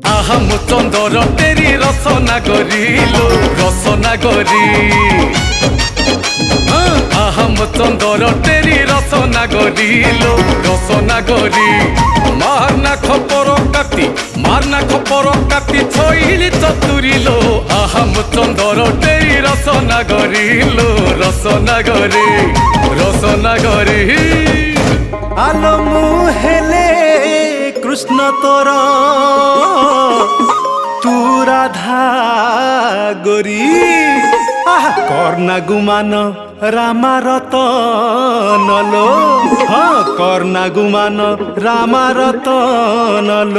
আহা মুচন্দর তেরি রসনা গরিলো রসনা গরি আহা মুচন্দর তেরি রসনা গরিলো রসনা গরি মারনা খপর কাটি ছইলি চতুরিলো আহা মুচন্দর তেরি রসনা গরিলো রসনা গরি রসনা গরি আলো মুহেলে কৃষ্ণ তোর তু রাধা গরি কর্ণা গুমান রামা রতন লো কর্ণা গুমান রামা রতন লো।